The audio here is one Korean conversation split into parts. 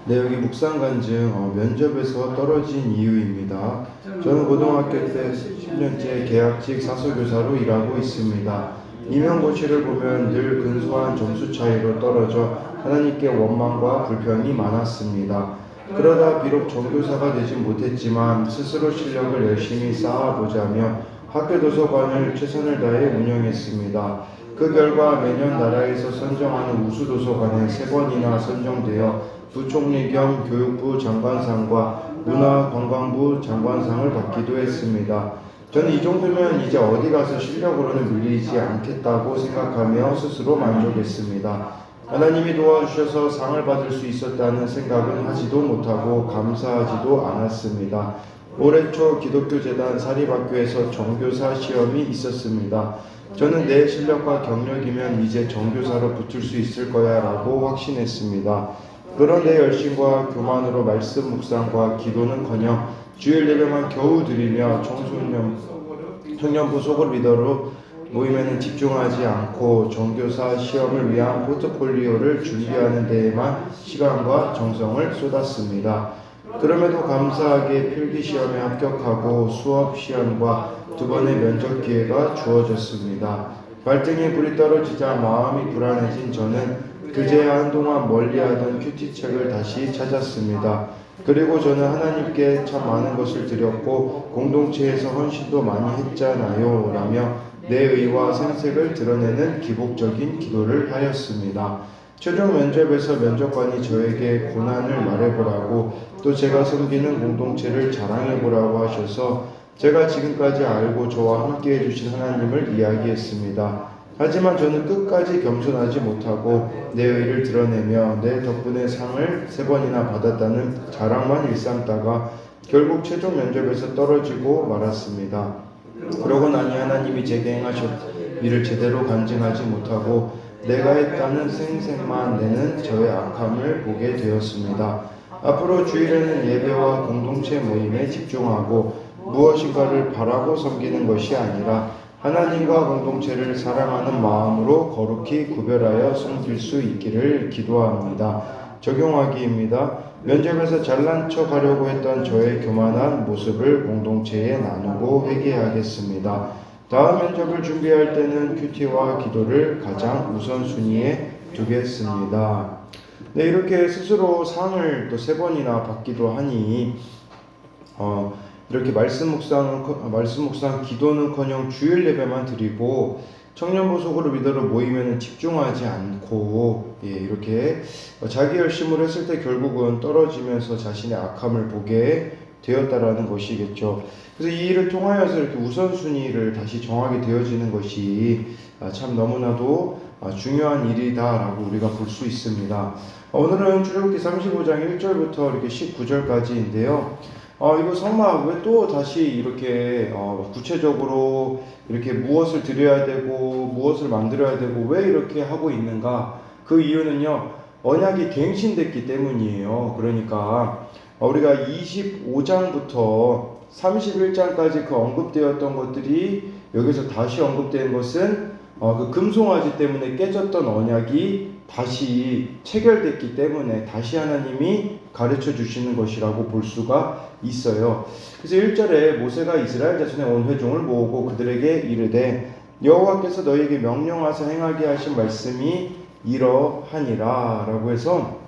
네, 여기 묵상간증 면접에서 떨어진 이유입니다. 저는 고등학교 때 10년째 계약직 사서교사로 일하고 있습니다. 임용고시를 보면 늘 근소한 점수 차이로 떨어져 하나님께 원망과 불평이 많았습니다. 그러다 비록 전교사가 되지 못했지만 스스로 실력을 열심히 쌓아보자며 학교 도서관을 최선을 다해 운영했습니다. 그 결과 매년 나라에서 선정하는 우수도서관에 3번이나 선정되어 부총리 겸 교육부 장관상과 문화관광부 장관상을 받기도 했습니다. 저는 이 정도면 이제 어디 가서 실력으로는 밀리지 않겠다고 생각하며 스스로 만족했습니다. 하나님이 도와주셔서 상을 받을 수 있었다는 생각은 하지도 못하고 감사하지도 않았습니다. 올해 초 기독교재단 사립학교에서 정교사 시험이 있었습니다. 저는 내 실력과 경력이면 이제 정교사로 붙을 수 있을 거야 라고 확신했습니다. 그런 내 열심과 교만으로 말씀 묵상과 기도는커녕 주일 예배만 겨우 드리며 청년부 소그룹 리더로 모임에는 집중하지 않고 정교사 시험을 위한 포트폴리오를 준비하는 데에만 시간과 정성을 쏟았습니다. 그럼에도 감사하게 필기시험에 합격하고 수업 시험과 2번의 면접 기회가 주어졌습니다. 발등에 불이 떨어지자 마음이 불안해진 저는 그제야 한동안 멀리하던 큐티 책을 다시 찾았습니다. 그리고 저는 하나님께 참 많은 것을 드렸고 공동체에서 헌신도 많이 했잖아요 라며 내 의와 생색을 드러내는 기복적인 기도를 하였습니다. 최종 면접에서 면접관이 저에게 고난을 말해보라고 또 제가 섬기는 공동체를 자랑해보라고 하셔서 제가 지금까지 알고 저와 함께 해주신 하나님을 이야기했습니다. 하지만 저는 끝까지 겸손하지 못하고 내 의를 드러내며 내 덕분에 상을 3번이나 받았다는 자랑만 일삼다가 결국 최종 면접에서 떨어지고 말았습니다. 그러고 나니 하나님이 제게 행하셨 일을 제대로 간증하지 못하고 내가 했다는 생색만 내는 저의 악함을 보게 되었습니다. 앞으로 주일에는 예배와 공동체 모임에 집중하고 무엇인가를 바라고 섬기는 것이 아니라 하나님과 공동체를 사랑하는 마음으로 거룩히 구별하여 섬길 수 있기를 기도합니다. 적용하기입니다. 면접에서 잘난 척 하려고 했던 저의 교만한 모습을 공동체에 나누고 회개하겠습니다. 다음 면접을 준비할 때는 큐티와 기도를 가장 우선순위에 두겠습니다. 네, 이렇게 스스로 상을 또 3번이나 받기도 하니 이렇게 말씀 묵상 기도는커녕 주일 예배만 드리고 청년부 소그룹 리더로 모이면 집중하지 않고 이렇게 자기 열심으로 했을 때 결국은 떨어지면서 자신의 악함을 보게 되었다라는 것이겠죠. 그래서 이 일을 통하여서 이렇게 우선순위를 다시 정하게 되어지는 것이 참 너무나도 중요한 일이다라고 우리가 볼 수 있습니다. 오늘은 출애굽기 35장 1절부터 이렇게 19절까지인데요. 이거 성막 왜 또 다시 이렇게 구체적으로 이렇게 무엇을 드려야 되고 무엇을 만들어야 되고 왜 이렇게 하고 있는가? 그 이유는요, 언약이 갱신됐기 때문이에요. 그러니까 우리가 25장부터 31장까지 그 언급되었던 것들이 여기서 다시 언급된 것은 그 금송아지 때문에 깨졌던 언약이 다시 체결됐기 때문에 다시 하나님이 가르쳐 주시는 것이라고 볼 수가 있어요. 그래서 1절에 모세가 이스라엘 자손의 온 회중을 모으고 그들에게 이르되 여호와께서 너희에게 명령하사 행하게 하신 말씀이 이러하니라 라고 해서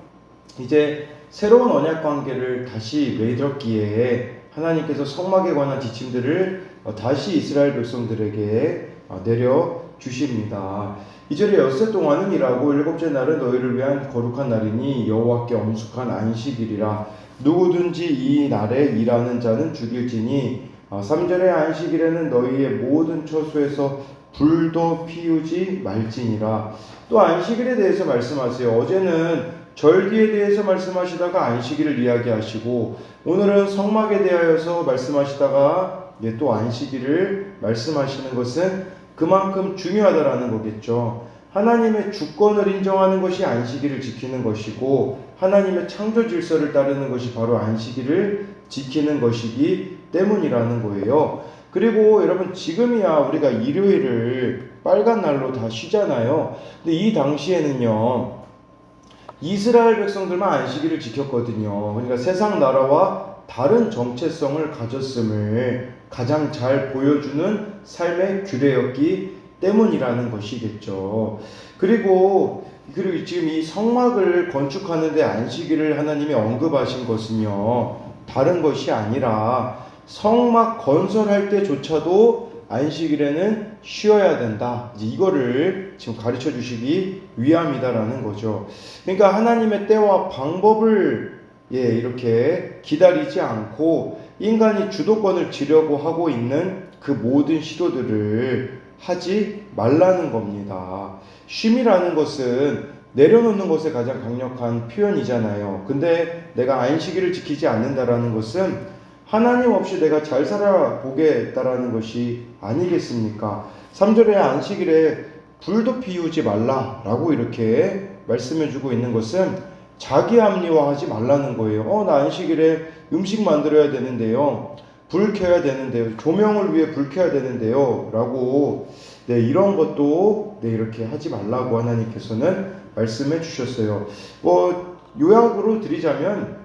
이제 새로운 언약 관계를 다시 맺었기에 하나님께서 성막에 관한 지침들을 다시 이스라엘 백성들에게 내려주십니다. 2절에 엿새 동안은 일하고 7째 날은 너희를 위한 거룩한 날이니 여호와께 엄숙한 안식일이라 누구든지 이 날에 일하는 자는 죽일지니 3절에 안식일에는 너희의 모든 처소에서 불도 피우지 말지니라. 또 안식일에 대해서 말씀하세요. 어제는 절기에 대해서 말씀하시다가 안식일을 이야기하시고 오늘은 성막에 대하여서 말씀하시다가 또 안식일을 말씀하시는 것은 그만큼 중요하다라는 거겠죠. 하나님의 주권을 인정하는 것이 안식일을 지키는 것이고 하나님의 창조 질서를 따르는 것이 바로 안식일을 지키는 것이기 때문이라는 거예요. 그리고 여러분 지금이야 우리가 일요일을 빨간 날로 다 쉬잖아요. 근데 이 당시에는요 이스라엘 백성들만 안식일을 지켰거든요. 그러니까 세상 나라와 다른 정체성을 가졌음을 가장 잘 보여주는 삶의 규례였기 때문이라는 것이겠죠. 그리고 지금 이 성막을 건축하는데 안식일을 하나님이 언급하신 것은요, 다른 것이 아니라 성막 건설할 때조차도 안식일에는 쉬어야 된다. 이거를 지금 가르쳐 주시기 위함이다라는 거죠. 그러니까 하나님의 때와 방법을 이렇게 기다리지 않고 인간이 주도권을 쥐려고 하고 있는 그 모든 시도들을 하지 말라는 겁니다. 쉼이라는 것은 내려놓는 것에 가장 강력한 표현이잖아요. 근데 내가 안식일을 지키지 않는다라는 것은 하나님 없이 내가 잘 살아보겠다라는 것이 아니겠습니까? 3절에 안식일에 불도 피우지 말라라고 이렇게 말씀해주고 있는 것은 자기 합리화하지 말라는 거예요. 나 안식일에 음식 만들어야 되는데요. 불 켜야 되는데요. 조명을 위해 불 켜야 되는데요. 라고 이런 것도 이렇게 하지 말라고 하나님께서는 말씀해 주셨어요. 요약으로 드리자면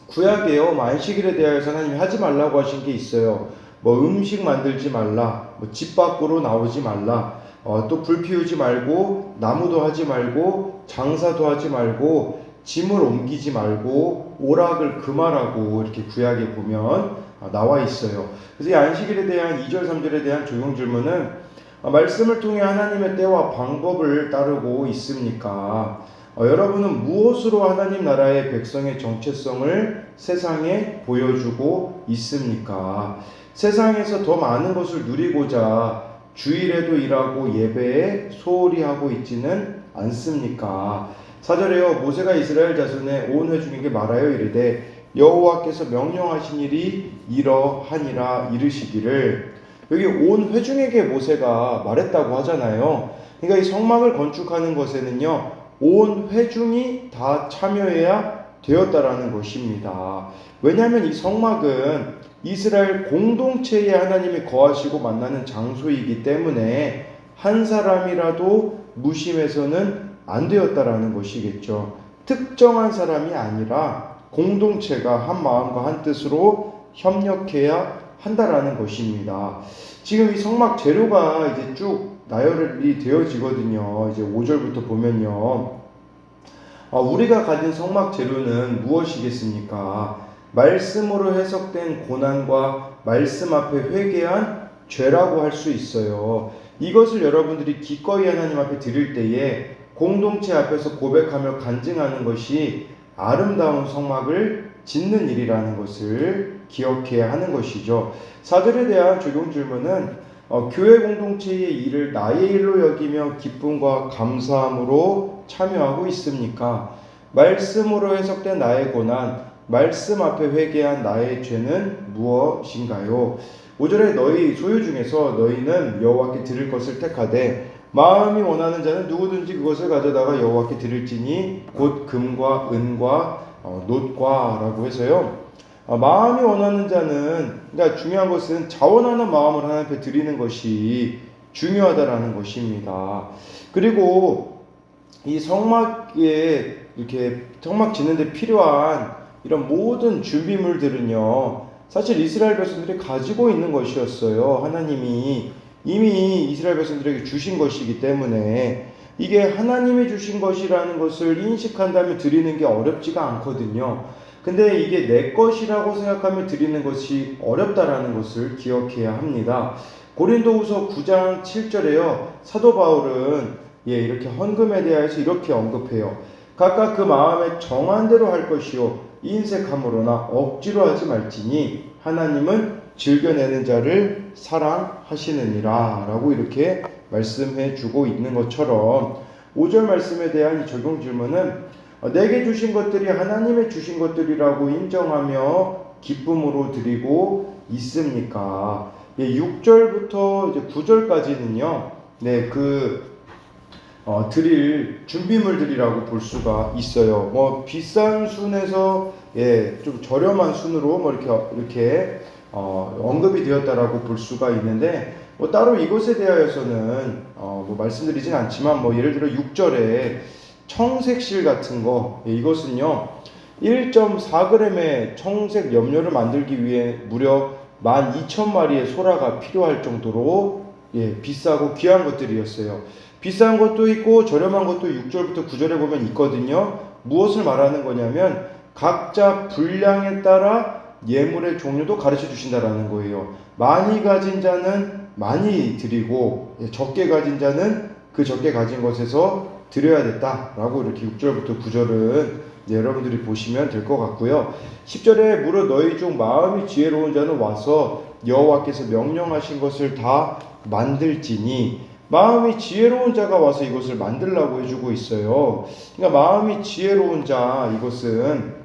구약에요, 안식일에 대하여서 하나님이 하지 말라고 하신 게 있어요. 음식 만들지 말라, 집 밖으로 나오지 말라, 또 불 피우지 말고, 나무도 하지 말고, 장사도 하지 말고, 짐을 옮기지 말고, 오락을 금하라고 이렇게 구약에 보면 나와 있어요. 그래서 이 안식일에 대한 2절, 3절에 대한 적용 질문은 말씀을 통해 하나님의 때와 방법을 따르고 있습니까? 여러분은 무엇으로 하나님 나라의 백성의 정체성을 세상에 보여주고 있습니까? 세상에서 더 많은 것을 누리고자 주일에도 일하고 예배에 소홀히 하고 있지는 않습니까? 4절에요. 모세가 이스라엘 자손의 온 회중에게 말하여 이르되 여호와께서 명령하신 일이 이러하니라 이르시기를. 여기 온 회중에게 모세가 말했다고 하잖아요. 그러니까 이 성막을 건축하는 것에는요, 온 회중이 다 참여해야 되었다라는 것입니다. 왜냐하면 이 성막은 이스라엘 공동체에 하나님이 거하시고 만나는 장소이기 때문에 한 사람이라도 무심해서는 안 되었다라는 것이겠죠. 특정한 사람이 아니라 공동체가 한 마음과 한 뜻으로 협력해야 한다라는 것입니다. 지금 이 성막 재료가 이제 쭉 나열이 되어지거든요. 이제 5절부터 보면요. 우리가 가진 성막 재료는 무엇이겠습니까? 말씀으로 해석된 고난과 말씀 앞에 회개한 죄라고 할 수 있어요. 이것을 여러분들이 기꺼이 하나님 앞에 드릴 때에 공동체 앞에서 고백하며 간증하는 것이 아름다운 성막을 짓는 일이라는 것을 기억해야 하는 것이죠. 4절에 대한 적용 질문은 교회 공동체의 일을 나의 일로 여기며 기쁨과 감사함으로 참여하고 있습니까? 말씀으로 해석된 나의 고난, 말씀 앞에 회개한 나의 죄는 무엇인가요? 5절에 너희 소유 중에서 너희는 여호와께 드릴 것을 택하되 마음이 원하는 자는 누구든지 그것을 가져다가 여호와께 드릴지니 곧 금과 은과 놋과 라고 해서요. 마음이 원하는 자는, 그러니까 중요한 것은 자원하는 마음을 하나님 앞에 드리는 것이 중요하다라는 것입니다. 그리고 이 성막에 이렇게 성막 짓는데 필요한 이런 모든 준비물들은요, 사실 이스라엘 백성들이 가지고 있는 것이었어요. 하나님이 이미 이스라엘 백성들에게 주신 것이기 때문에 이게 하나님이 주신 것이라는 것을 인식한다면 드리는 게 어렵지가 않거든요. 근데 이게 내 것이라고 생각하며 드리는 것이 어렵다라는 것을 기억해야 합니다. 고린도후서 9장 7절에요. 사도 바울은 이렇게 헌금에 대해서 이렇게 언급해요. 각각 그 마음에 정한 대로 할 것이요 인색함으로나 억지로 하지 말지니 하나님은 즐겨내는 자를 사랑하시느니라 라고 이렇게 말씀해 주고 있는 것처럼 5절 말씀에 대한 이 적용 질문은 내게 주신 것들이 하나님의 주신 것들이라고 인정하며 기쁨으로 드리고 있습니까? 6절부터 이제 9절까지는요. 드릴 준비물들이라고 볼 수가 있어요. 비싼 순에서 좀 저렴한 순으로 이렇게 언급이 되었다라고 볼 수가 있는데 따로 이것에 대하여서는 말씀드리진 않지만 예를 들어 6절에 청색실 같은 거, 이것은요 1.4g의 청색 염료를 만들기 위해 무려 12,000마리의 소라가 필요할 정도로 비싸고 귀한 것들이었어요. 비싼 것도 있고 저렴한 것도 6절부터 9절에 보면 있거든요. 무엇을 말하는 거냐면 각자 분량에 따라 예물의 종류도 가르쳐 주신다라는 거예요. 많이 가진 자는 많이 드리고 적게 가진 자는 그 적게 가진 것에서 드려야 됐다라고 이렇게 6절부터 9절은 여러분들이 보시면 될 것 같고요. 10절에 무릇 너희 중 마음이 지혜로운 자는 와서 여호와께서 명령하신 것을 다 만들지니, 마음이 지혜로운 자가 와서 이것을 만들라고 해주고 있어요. 그러니까 마음이 지혜로운 자, 이것은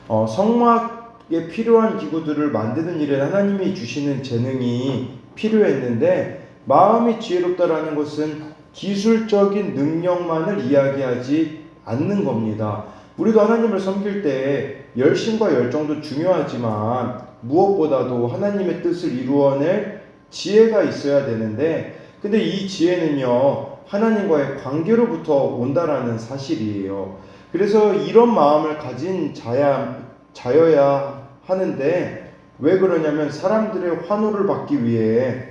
성막에 필요한 기구들을 만드는 일에 하나님이 주시는 재능이 필요했는데, 마음이 지혜롭다라는 것은 기술적인 능력만을 이야기하지 않는 겁니다. 우리도 하나님을 섬길 때 열심과 열정도 중요하지만 무엇보다도 하나님의 뜻을 이루어낼 지혜가 있어야 되는데, 근데 이 지혜는요 하나님과의 관계로부터 온다라는 사실이에요. 그래서 이런 마음을 가진 자여야 하는데, 왜 그러냐면 사람들의 환호를 받기 위해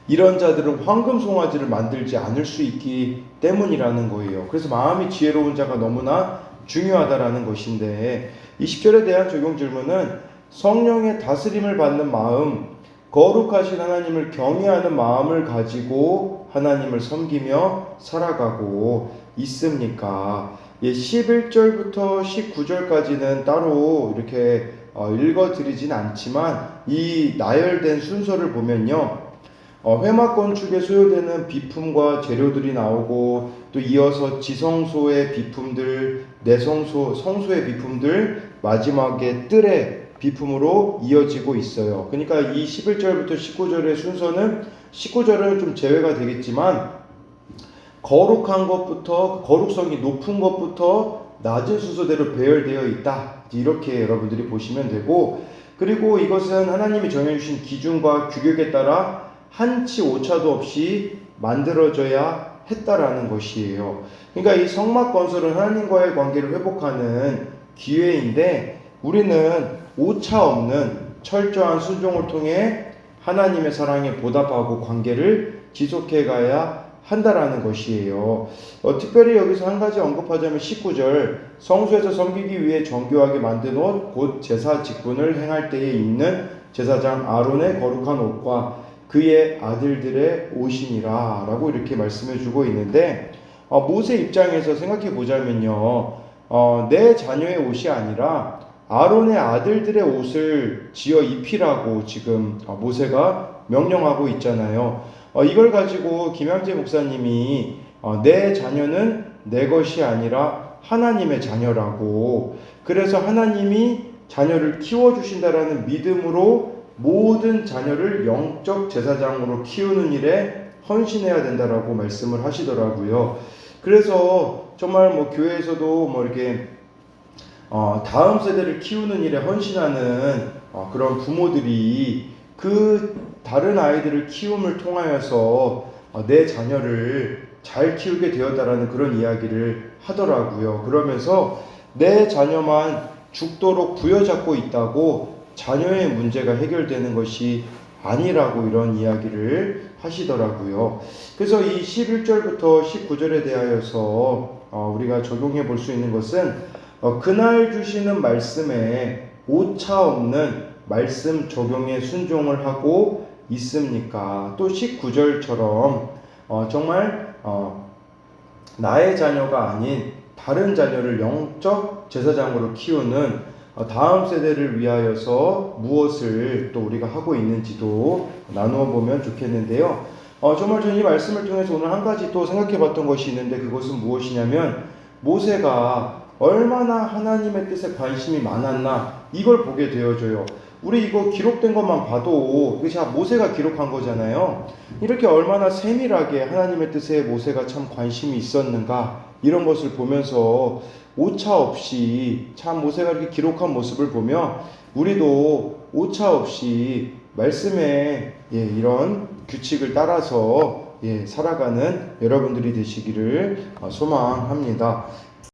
이런 자들은 황금 송아지를 만들지 않을 수 있기 때문이라는 거예요. 그래서 마음이 지혜로운 자가 너무나 중요하다라는 것인데, 20절에 대한 적용 질문은 성령의 다스림을 받는 마음, 거룩하신 하나님을 경외하는 마음을 가지고 하나님을 섬기며 살아가고 있습니까? 11절부터 19절까지는 따로 이렇게 읽어드리진 않지만 이 나열된 순서를 보면요, 회막 건축에 소요되는 비품과 재료들이 나오고, 또 이어서 지성소의 비품들, 내성소, 성소의 비품들, 마지막에 뜰의 비품으로 이어지고 있어요. 그러니까 이 11절부터 19절의 순서는 19절은 좀 제외가 되겠지만 거룩한 것부터, 거룩성이 높은 것부터 낮은 순서대로 배열되어 있다, 이렇게 여러분들이 보시면 되고, 그리고 이것은 하나님이 정해주신 기준과 규격에 따라 한치 오차도 없이 만들어져야 했다라는 것이에요. 그러니까 이 성막 건설은 하나님과의 관계를 회복하는 기회인데, 우리는 오차 없는 철저한 순종을 통해 하나님의 사랑에 보답하고 관계를 지속해 가야 한다라는 것이에요. 특별히 여기서 한 가지 언급하자면 19절, 성소에서 섬기기 위해 정교하게 만든 옷, 곧 제사 직분을 행할 때에 입는 제사장 아론의 거룩한 옷과 그의 아들들의 옷이니라 라고 이렇게 말씀해 주고 있는데, 모세 입장에서 생각해 보자면요, 내 자녀의 옷이 아니라 아론의 아들들의 옷을 지어 입히라고 지금 모세가 명령하고 있잖아요. 이걸 가지고 김양재 목사님이 내 자녀는 내 것이 아니라 하나님의 자녀라고, 그래서 하나님이 자녀를 키워주신다라는 믿음으로 모든 자녀를 영적 제사장으로 키우는 일에 헌신해야 된다라고 말씀을 하시더라고요. 그래서 정말 교회에서도 이렇게 다음 세대를 키우는 일에 헌신하는 그런 부모들이 그 다른 아이들을 키움을 통하여서 내 자녀를 잘 키우게 되었다라는 그런 이야기를 하더라고요. 그러면서 내 자녀만 죽도록 부여잡고 있다고 자녀의 문제가 해결되는 것이 아니라고 이런 이야기를 하시더라고요. 그래서 이 11절부터 19절에 대하여서 우리가 적용해 볼 수 있는 것은 그날 주시는 말씀에 오차 없는 말씀 적용에 순종을 하고 있습니까? 또 19절처럼 정말 나의 자녀가 아닌 다른 자녀를 영적 제사장으로 키우는 다음 세대를 위하여서 무엇을 또 우리가 하고 있는지도 나누어 보면 좋겠는데요. 정말 저는 이 말씀을 통해서 오늘 한 가지 또 생각해 봤던 것이 있는데, 그것은 무엇이냐면 모세가 얼마나 하나님의 뜻에 관심이 많았나, 이걸 보게 되어져요. 우리 이거 기록된 것만 봐도 이게 모세가 기록한 거잖아요. 이렇게 얼마나 세밀하게 하나님의 뜻에 모세가 참 관심이 있었는가, 이런 것을 보면서 오차 없이 참 모세가 이렇게 기록한 모습을 보며 우리도 오차 없이 말씀에 이런 규칙을 따라서 살아가는 여러분들이 되시기를 소망합니다.